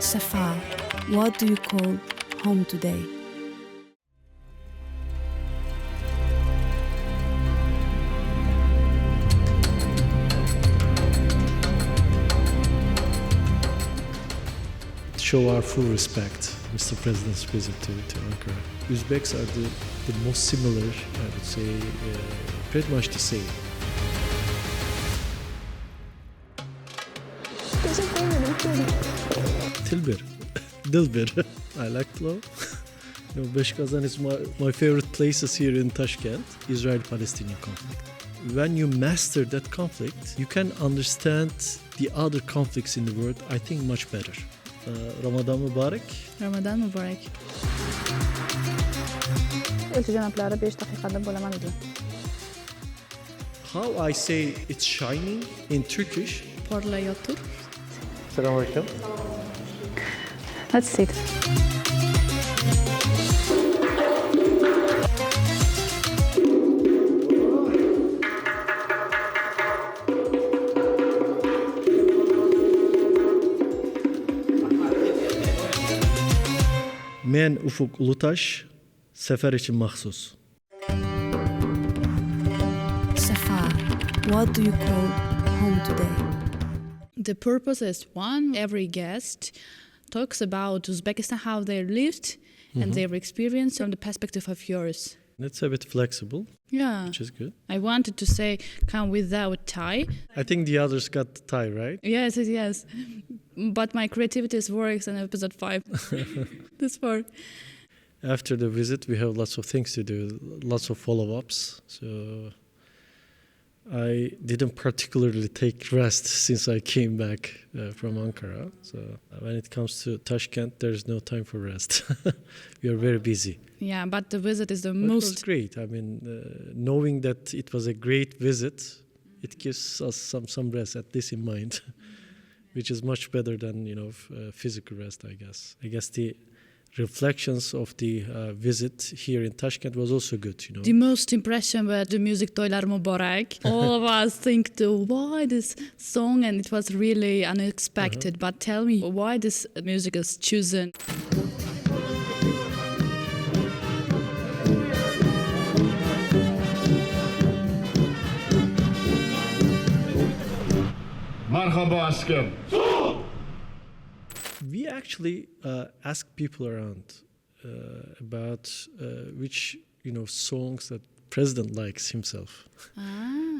Safar, what do you call home today? Show our full respect, Mr. President's visit to Ankara. Uzbeks are the most similar, I would say, pretty much the same. Tilbir, Dilbir. I like to know. Beshkazan is my favorite places here in Tashkent, Israel-Palestinian conflict. When you master that conflict, you can understand the other conflicts in the world, I think, much better. Ramadan Muborak. Ramadan Muborak. How I say it's shining in Turkish? Parlıyordur. Selamünaleyküm. Let's sit. Men Ufuk Ulutas, sefer için mahsus. Safar, what do you call home today? The purpose is one, every guest talks about Uzbekistan, how they lived and their experience from the perspective of yours. It's a bit flexible, Yeah. which is good. I wanted to say come without tie. I think the others got the tie, right? Yes. But my creativity works in episode 5. This part. After the visit, we have lots of things to do, lots of follow-ups. So I didn't particularly take rest since I came back from Ankara. So when it comes to Tashkent, there's no time for rest. We are very busy. Yeah, but the visit is the But it was most... great. I mean, knowing that it was a great visit, it gives us some rest, at least in mind, which is much better than, physical rest, I guess. I guess the reflections of the visit here in Tashkent was also good, The most impression were the music Ylar Muborak. All of us think, why this song? And it was really unexpected. But tell me, why this music is chosen? Merhaba aşkım. We actually asked people around about which songs that president likes himself.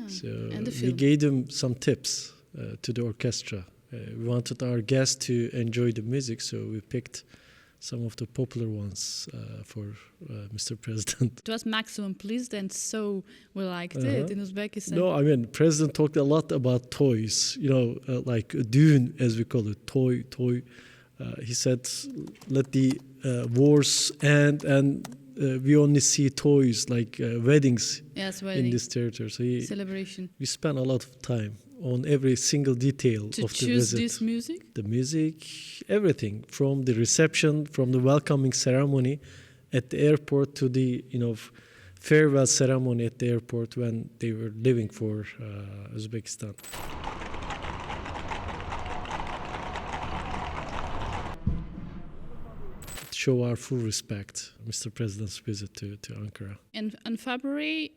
So and the we film. gave them some tips to the orchestra. We wanted our guests to enjoy the music, so we picked some of the popular ones for Mr. President. It was maximum pleased, and so we liked it in Uzbekistan. No, I mean, President talked a lot about toys, like Dune, as we call it, toy. He said, let the wars end, and we only see toys, like weddings Yes, in wedding. this territory. So Celebration. we spent a lot of time on every single detail To of the choose visit. this music? The music, everything, from the reception, from the welcoming ceremony at the airport to the, farewell ceremony at the airport when they were leaving for Uzbekistan. Show our full respect, Mr. President's visit to Ankara. In February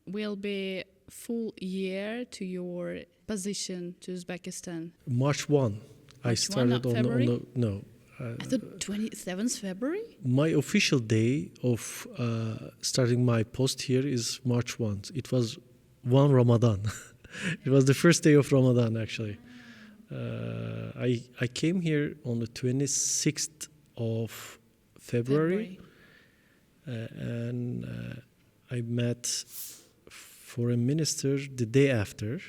will be full year to your position to Uzbekistan. March 1, I March 1, started not on February? no. I thought 27th February? My official day of starting my post here is March 1. It was 1 Ramadan. It was the first day of Ramadan, actually. I came here on the 26th of February. And I met foreign minister the day after.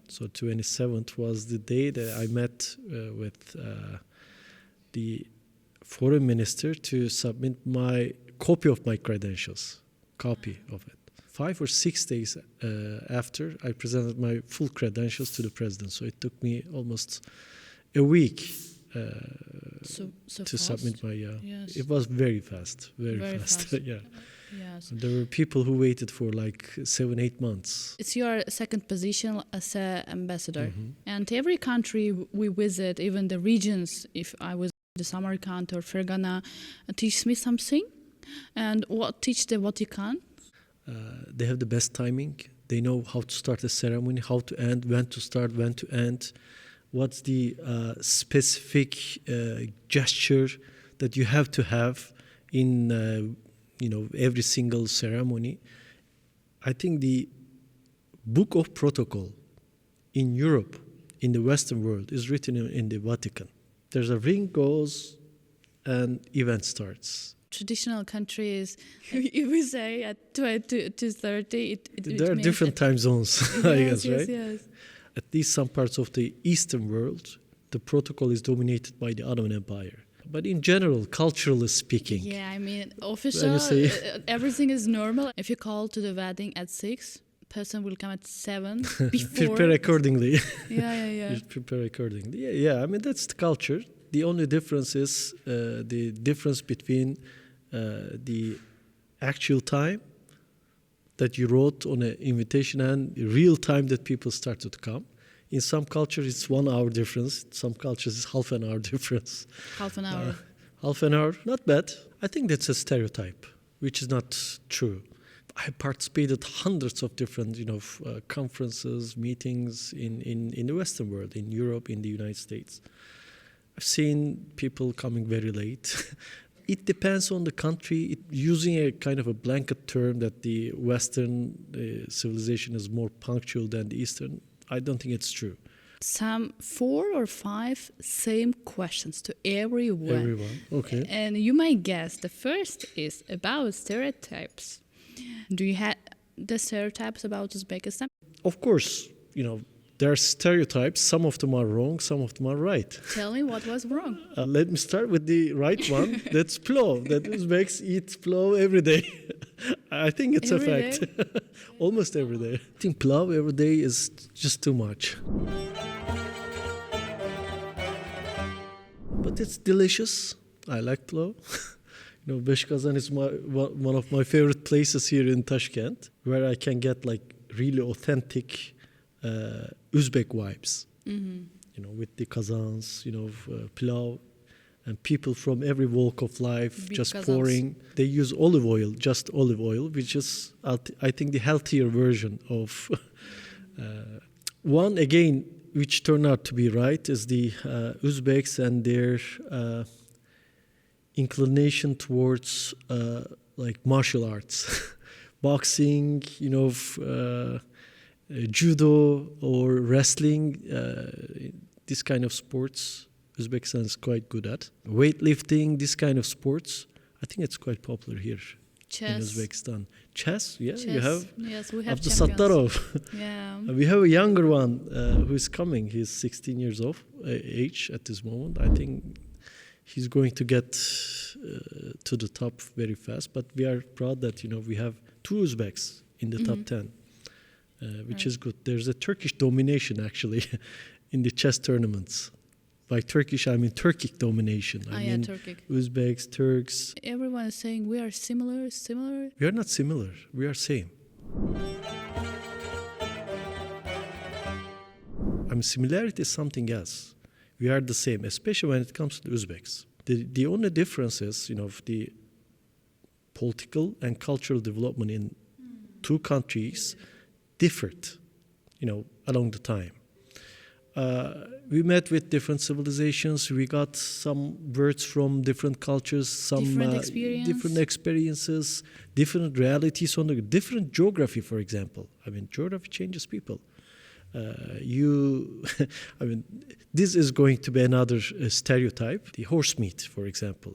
So 27th was the day that I met with the foreign minister to submit my copy of my credentials, copy of it. 5 or 6 days after, I presented my full credentials to the president. So it took me almost a week So to fast? submit my. Yes. It was very fast, very fast. Yeah. Yes. There were people who waited for like 7-8 months. It's your second position as an ambassador. And every country we visit, even the regions, if I was The Samarkand or Fergana teach me something. And what teach the Vatican? They have the best timing. They know how to start a ceremony, how to end, when to start, when to end. What's the specific gesture that you have to have in every single ceremony. I think the book of protocol in Europe, in the Western world, is written in the Vatican. There's a ring goes and event starts. Traditional countries, if we say at 20 to 30, there are different time zones, I guess, right? Yes. At least some parts of the Eastern world, the protocol is dominated by the Ottoman Empire. But in general, culturally speaking. Yeah, I mean, official, everything is normal. If you call to the wedding at 6, person will come at 7 before. Prepare accordingly. Yeah. Prepare accordingly. Yeah, I mean, that's the culture. The only difference is the difference between the actual time that you wrote on an invitation and the real time that people started to come. In some cultures, it's 1 hour difference. In some cultures, it's half an hour difference. Half an hour. Half an hour, not bad. I think that's a stereotype, which is not true. I participated hundreds of different, conferences, meetings in the Western world, in Europe, in the United States. I've seen people coming very late. It depends on the country. Using a kind of a blanket term that the Western civilization is more punctual than the Eastern, I don't think it's true. Some 4 or 5 same questions to everyone. Okay. And you might guess the first is about stereotypes. Do you have the stereotypes about Uzbekistan? Of course, there are stereotypes. Some of them are wrong, some of them are right. Tell me what was wrong. Let me start with the right one. That's plov. That Uzbeks eat plov every day. I think it's Every a fact. Almost every day. I think plov every day is just too much. But it's delicious. I like plov. Beshkazan is one of my favorite places here in Tashkent, where I can get really authentic Uzbek vibes. Mm-hmm. With the kazans, pilau, and people from every walk of life just kazans. Pouring. They use olive oil, just olive oil, which is, I think, the healthier version of. One, again, which turned out to be right, is the Uzbeks and their inclination towards martial arts, boxing, judo or wrestling, this kind of sports, Uzbekistan is quite good at. Weightlifting, this kind of sports, I think it's quite popular here in Uzbekistan. Chess, yeah, you have. Yes, we have Sattarov. Yeah. We have a younger one who is coming. He's 16 years of age at this moment. I think he's going to get to the top very fast. But we are proud that we have 2 Uzbeks in the top 10. Which is good. There's a Turkish domination, actually, in the chess tournaments. By Turkish, I mean Turkic domination. I mean Turkic. Uzbeks, Turks. Everyone is saying we are similar. We are not similar. We are same. Similarity is something else. We are the same, especially when it comes to the Uzbeks. The only difference is, the political and cultural development in 2 countries differed, along the time. We met with different civilizations. We got some words from different cultures, some different experiences, different realities on the different geography, for example. Geography changes people. This is going to be another stereotype. The horse meat, for example.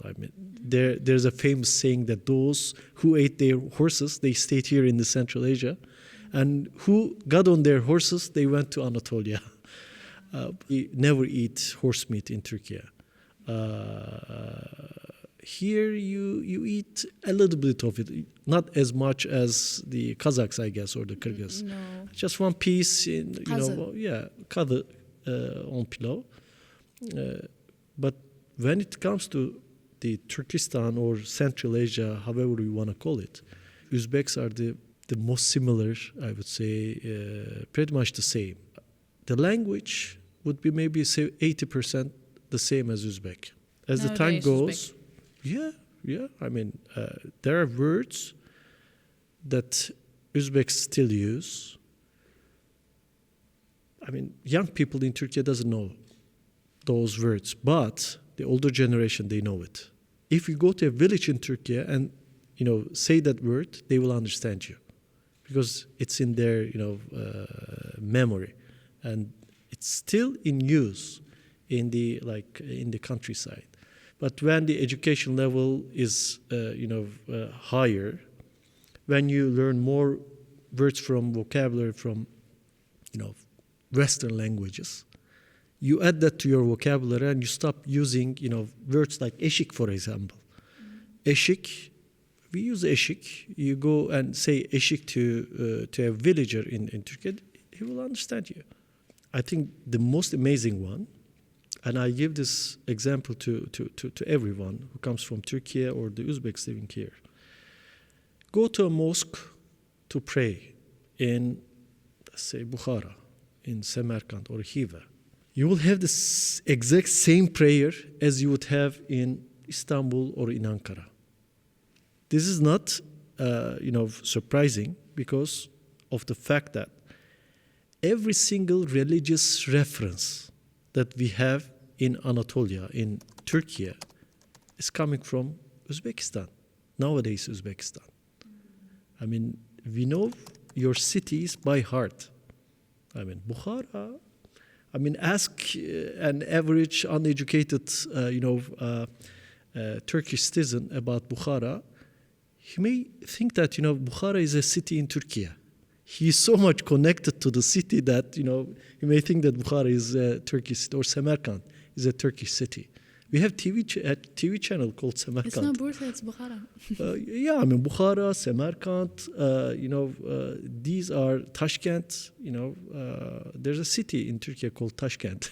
There's a famous saying that those who ate their horses, they stayed here in the Central Asia, and who got on their horses, they went to Anatolia. We never eat horse meat in Turkey. Here you eat a little bit of it, not as much as the Kazakhs, I guess, or the Kyrgyz. No. Just one piece, kadı on pilau. But when it comes to the Turkestan or Central Asia, however you want to call it, Uzbeks are the most similar, I would say, pretty much the same. The language would be maybe say 80% the same as Uzbek. As the time Nowadays, goes, yeah. I mean, there are words that Uzbeks still use. I mean, young people in Turkey doesn't know those words, but the older generation, they know it. If you go to a village in Turkey and, say that word, they will understand you because it's in their, memory, and it's still in use in the countryside. But when the education level is, higher, when you learn more words from vocabulary from, Western languages, you add that to your vocabulary and you stop using, words like eşik, for example. Eşik, we use eşik. You go and say eşik to a villager in Turkey, he will understand you. I think the most amazing one, and I give this example to everyone who comes from Turkey or the Uzbeks living here. Go to a mosque to pray in, let's say, Bukhara, in Samarkand or Khiva. You will have the exact same prayer as you would have in Istanbul or in Ankara. This is not, surprising because of the fact that every single religious reference that we have in Anatolia, in Turkey, is coming from Uzbekistan, nowadays Uzbekistan. I mean, we know your cities by heart. I mean, Bukhara, ask an average uneducated, Turkish citizen about Bukhara. He may think that, Bukhara is a city in Turkey. He is so much connected to the city that, he may think that Bukhara is a Turkish city, or Samarkand is a Turkish city. We have TV channel called Samarkand. It's not Bursa, it's Bukhara. Bukhara, Samarkand, these are Tashkent, there's a city in Turkey called Tashkent.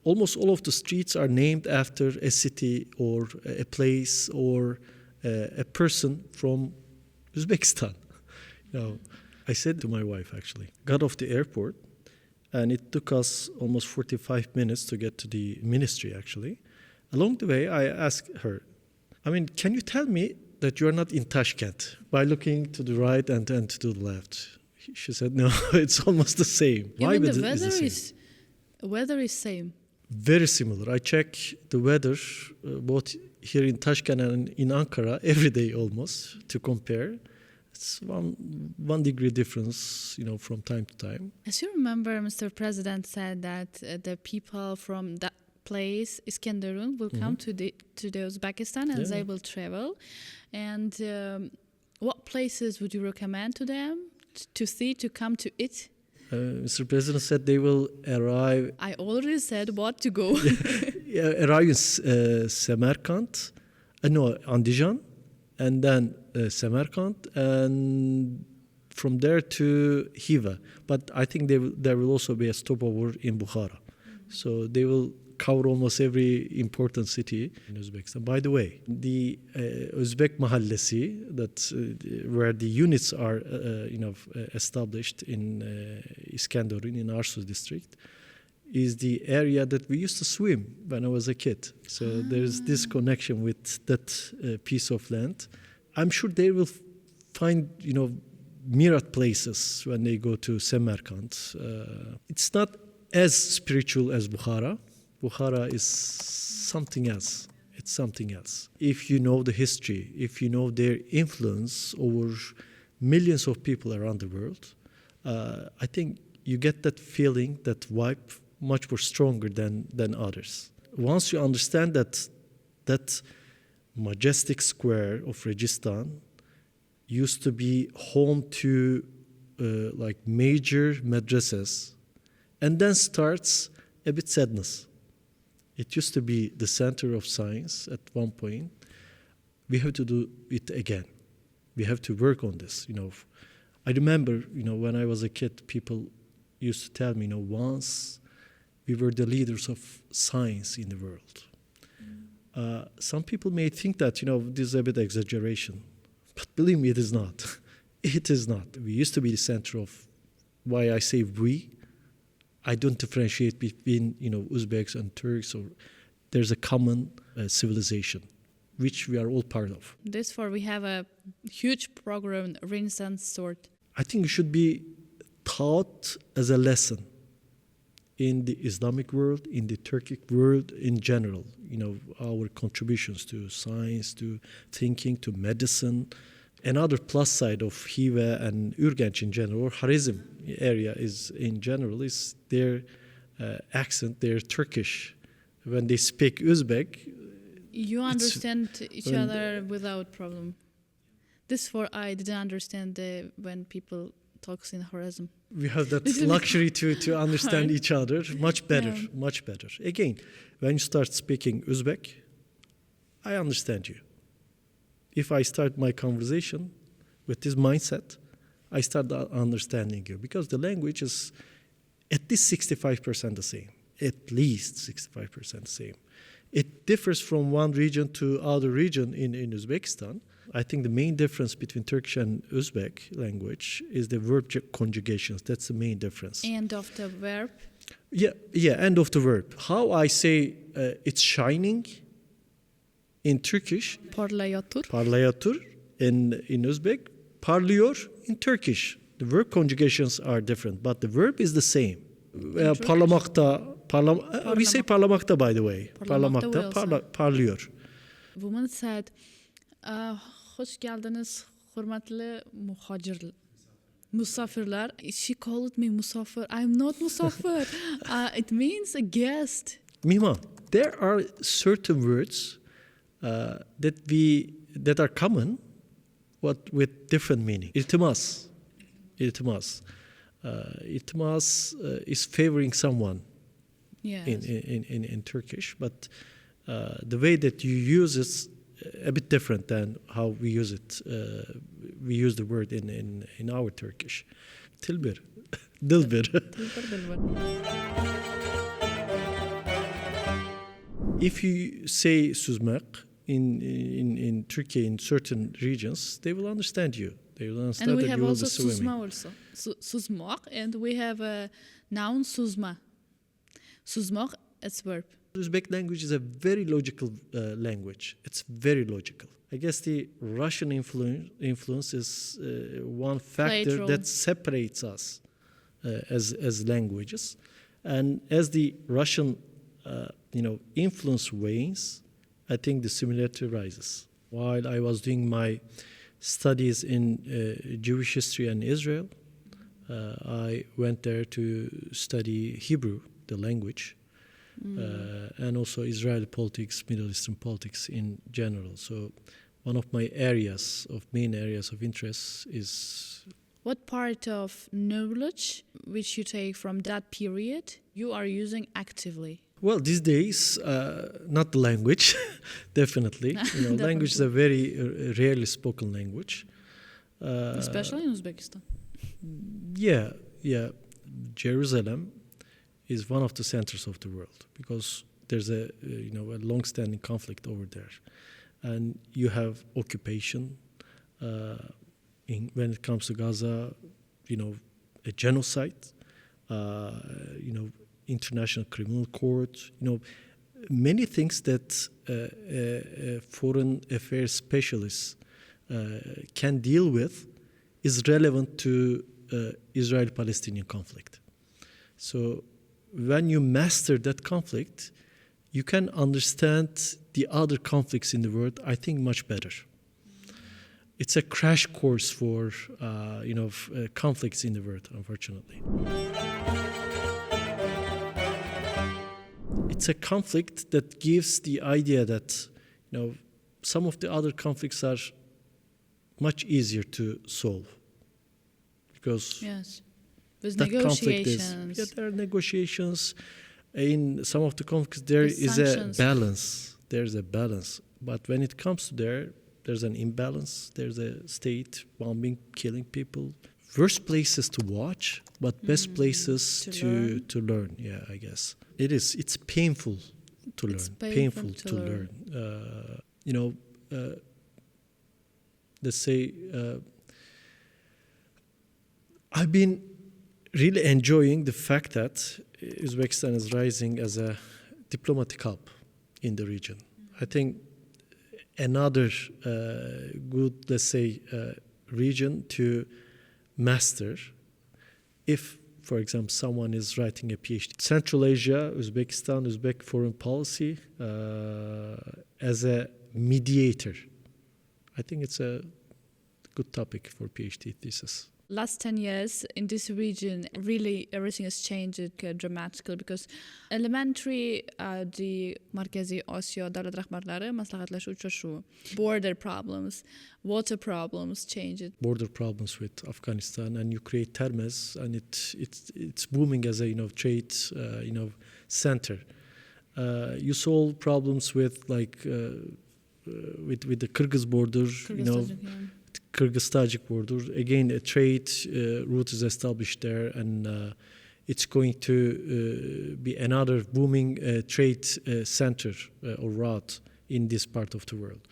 Almost all of the streets are named after a city or a place or a person from Uzbekistan. I said to my wife, actually, got off the airport, and it took us almost 45 minutes to get to the ministry, actually. Along the way, I asked her, can you tell me that you are not in Tashkent by looking to the right and to the left? She said, no, it's almost the same. Even the weather is same. Very similar. I check the weather both here in Tashkent and in Ankara every day almost to compare. It's one degree difference, from time to time. As you remember, Mr. President said that the people from that place, Iskenderun, will come to the Uzbekistan and they will travel. And what places would you recommend to them to come to it? Mr. President said they will arrive. I already said what to go. Arrive in Samarkand, Andijan, and then Samarkand, and from there to Khiva. But I think there will also be a stopover in Bukhara. So they will cover almost every important city in Uzbekistan. By the way, the Uzbek Mahallesi, where the units are established in Iskenderun, in Arsu district, is the area that we used to swim when I was a kid. So there's this connection with that piece of land. I'm sure they will find, myriad places when they go to Samarkand. It's not as spiritual as Bukhara. Bukhara is something else. It's something else. If you know the history, if you know their influence over millions of people around the world, I think you get that feeling, that vibe, much more stronger than others. Once you understand that majestic square of Registan used to be home to major madrasas, and then starts a bit sadness. It used to be the center of science at one point. We have to do it again. We have to work on this. I remember, when I was a kid, people used to tell me, once we were the leaders of science in the world. Some people may think that, this is a bit exaggeration. But believe me, it is not. It is not. We used to be the center of, why I say we. I don't differentiate between, Uzbeks and Turks, or there's a common civilization, which we are all part of. Therefore, we have a huge program, Renaissance sort. I think it should be taught as a lesson in the Islamic world, in the Turkic world in general. Our contributions to science, to thinking, to medicine. Another plus side of Hiva and Ürgenç in general, or Khorezm area is their accent, their Turkish. When they speak Uzbek, you understand each other without problem. This for I didn't understand when people talks in Khorezm. We have that luxury to understand each other much better, much better. Again, when you start speaking Uzbek, I understand you. If I start my conversation with this mindset, I start understanding you, because the language is at least 65% the same. At least 65% the same. It differs from one region to other region in Uzbekistan. I think the main difference between Turkish and Uzbek language is the verb conjugations. That's the main difference. End of the verb? Yeah, end of the verb. How I say it's shining in Turkish, parlayatur in Uzbek, parlıyor in Turkish. The verb conjugations are different, but the verb is the same. We say parlamakta, by the way. Parlamakta, parlıyor. Woman said, hoş geldiniz hürmetli musafirler. She called me musafir. I'm not musafir. It means a guest. Mihman, there are certain words that are common, but with different meaning. İltimas. İltimas is favoring someone in Turkish, but the way that you use it a bit different than how we use it. We use the word in our Turkish. Tilbir. Dilbir. If you say Suzmak in Turkey, in certain regions, they will understand you. They will understand and we that have you will also be swimming. Suzma also. Suzmak, and we have a noun Suzma. Suzmak, it's verb. Uzbek language is a very logical language. It's very logical. I guess the Russian influence is one factor that separates us as languages. And as the Russian influence wanes, I think the similarity rises. While I was doing my studies in Jewish history and Israel, I went there to study Hebrew, the language, and also Israeli politics, Middle Eastern politics in general. So one of my main areas of interest is... What part of knowledge which you take from that period you are using actively? Well, these days, not the language, definitely. Definitely. Language is a very rarely spoken language. Especially in Uzbekistan. Yeah. Jerusalem is one of the centers of the world because there's a long-standing conflict over there, and you have occupation. When it comes to Gaza, a genocide. International Criminal Court, many things that foreign affairs specialists can deal with is relevant to Israeli-Palestinian conflict. So when you master that conflict, you can understand the other conflicts in the world, I think, much better. It's a crash course for conflicts in the world, unfortunately. It's a conflict that gives the idea that some of the other conflicts are much easier to solve because with that negotiations. Conflict there are negotiations. In some of the conflicts, there is a balance. There's a balance, but when it comes to there's an imbalance. There's a state bombing, killing people. Worst places to watch, but best places to learn. Yeah, I guess it is. It's painful to learn. Painful to learn. Let's say I've been really enjoying the fact that Uzbekistan is rising as a diplomatic hub in the region. I think another good, let's say, region to master if, for example, someone is writing a PhD. Central Asia, Uzbekistan, Uzbek foreign policy as a mediator. I think it's a good topic for PhD thesis. Last 10 years in this region, really everything has changed dramatically because elementary the Markaziy Osiyo davlat rahbarlari maslahatlashuv uchrashuvi. Border problems, water problems changed. Border problems with Afghanistan, and you create Termez, and it's booming as a trade center. You solve problems with like with the Kyrgyz border, Kyrgyz-Tajik border. Again, a trade route is established there, and it's going to be another booming trade center or route in this part of the world.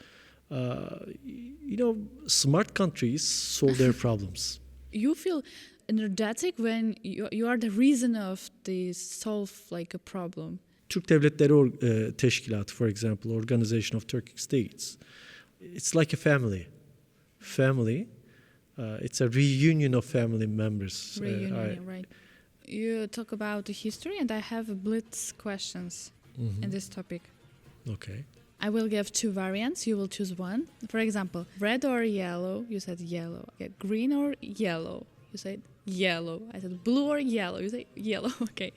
Smart countries solve their problems. You feel energetic when you are the reason of the solve like a problem. Türk Devletleri Teşkilatı, for example, Organization of Turkic States, it's like a family. It's a reunion of family members. Right. You talk about the history, and I have blitz questions in this topic. Okay. I will give two variants. You will choose one. For example, red or yellow. You said yellow. Okay. Green or yellow. You said yellow. I said blue or yellow. You say yellow. Okay.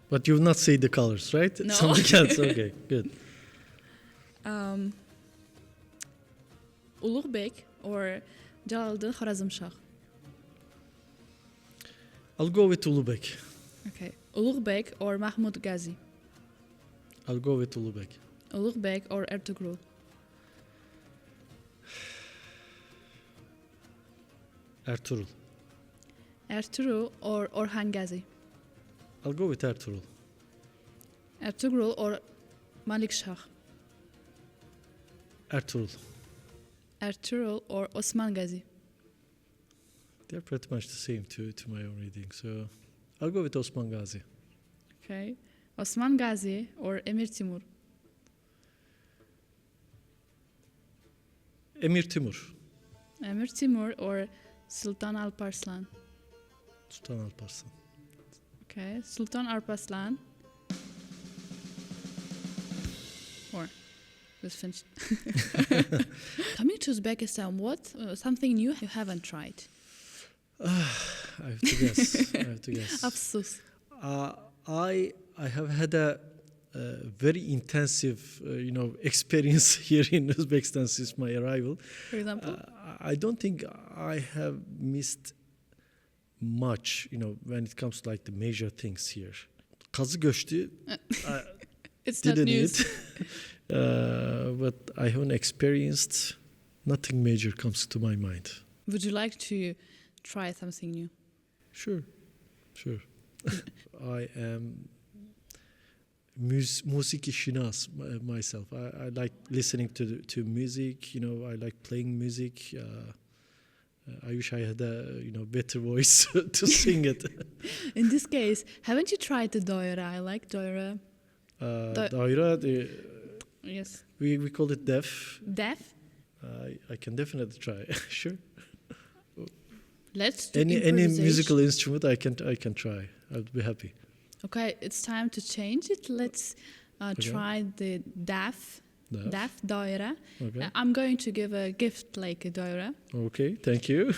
But you will not say the colors, right? No. Something else. Okay, good. Ulugh or Jalaluddin Khorezm Shah? I'll go with Ulugh. Okay. Ulugh or Mahmud Ghazi? I'll go with Ulugh. Ulugh or Ertugrul? Ertugrul. Ertugrul or Orhan Gazi? I'll go with Ertugrul. Ertugrul or Malik Shah? Ertugrul. Ertugrul or Osman Gazi? They're pretty much the same to my own reading, so I'll go with Osman Gazi. Okay. Osman Gazi or Emir Timur? Emir Timur. Emir Timur or Sultan Alparslan? Sultan Alparslan. Okay. Sultan Alparslan or let's finish. Coming to Uzbekistan, what something new you haven't tried? I have to guess. Afsus. I have had a very intensive, experience here in Uzbekistan since my arrival. For example? I don't think I have missed much, when it comes to like the major things here. Kazı göçtü. It's not news. Eat. But I haven't experienced. Nothing major comes to my mind. Would you like to try something new? Sure. I am musiki shinas myself. I like listening to music. I like playing music. I wish I had a better voice to sing it. In this case, haven't you tried the doira? I like doira. Doira. Yes. We call it def. Def? I can definitely try. Sure. Let's do any musical instrument I can try. I'll be happy. Okay, it's time to change it. Let's try the daf doira. Okay. I'm going to give a gift like a doira. Okay, thank you.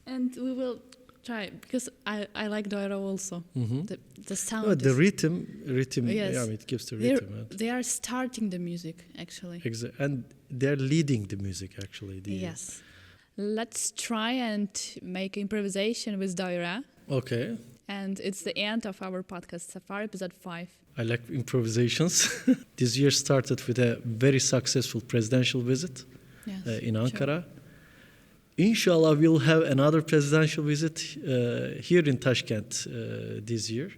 And we will try because I like doira also. Mm-hmm. The sound. The rhythm. Yes. Yeah, it gives the rhythm. They are starting the music actually. And they're leading the music actually. Yes. Let's try and make improvisation with doira. Okay. And it's the end of our podcast, Safar, episode 5. I like improvisations. This year started with a very successful presidential visit in Ankara. Sure. Inshallah, we'll have another presidential visit here in Tashkent this year.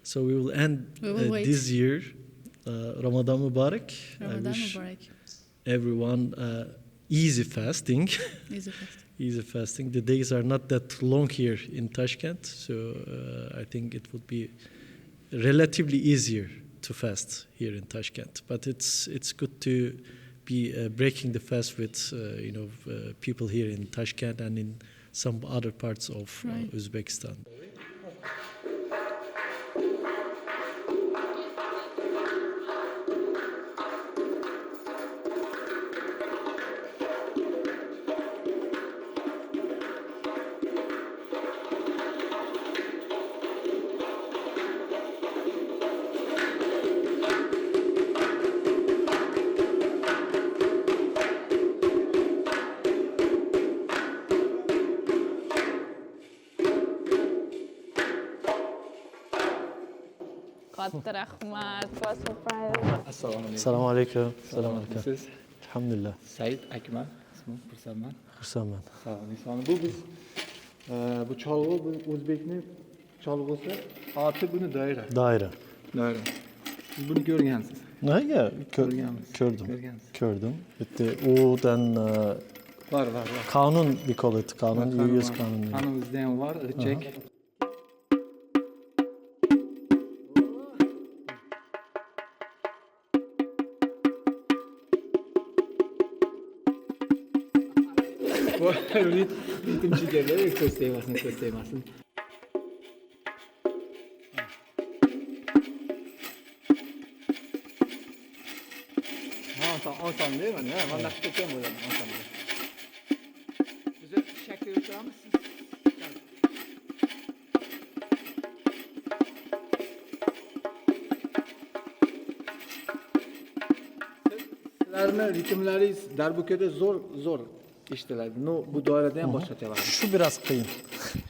So we will end this year. Ramadan Muborak. Ramadan Muborak. Everyone easy fasting. Easy fasting. The days are not that long here in Tashkent, so I think it would be relatively easier to fast here in Tashkent. But it's good to be breaking the fast with people here in Tashkent and in some other parts of Uzbekistan. Assalomu alaykum. Assalomu alaykum. Siz? Alhamdulillah. Said Akmal, ismim Xursandman. Xursandman. Sağ olun. Bu biz bu cholg'u bu o'zbekning cholg'usi. Oti buni doira. Doira. Doira. Siz buni ko'rgansiz. Nega? Ko'rganmiz. Ko'rdim. Ko'rgansiz. Ko'rdim. Bitta udan Var. qonun bir qo'liti, qonun, US qonuni. Qonimizda ham var, richek. Ritim chegadi, ko'z tegmasin. Oson değil mi? Mana ketgan bo'ladi, oson. Biz shakl yuritamiz. Sizlarning ritmlaringiz darbukada zo'r eshitiladi. Bu doirada ham boshqacha bo'ladi. Şu biraz qiyin.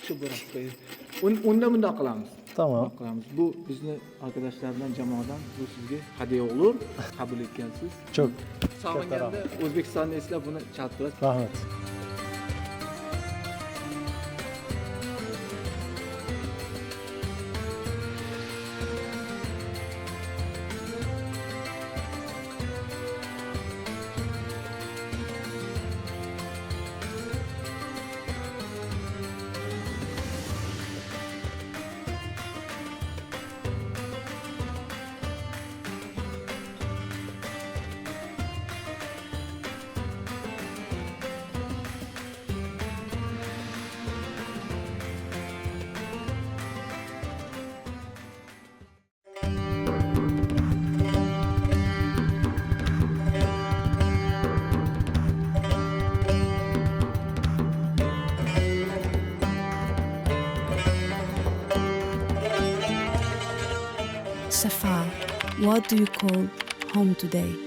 Shu biroz qiyin. Unda bunday qilamiz. Tamam. Bu bizni arkadaşlardan, jamoadan bu sizga hadiya olur. Qabul etgansiz. Çok. Sog'inganda O'zbekistonni eslab buni chalib turasiz. Rahmat. Safar, what do you call home today?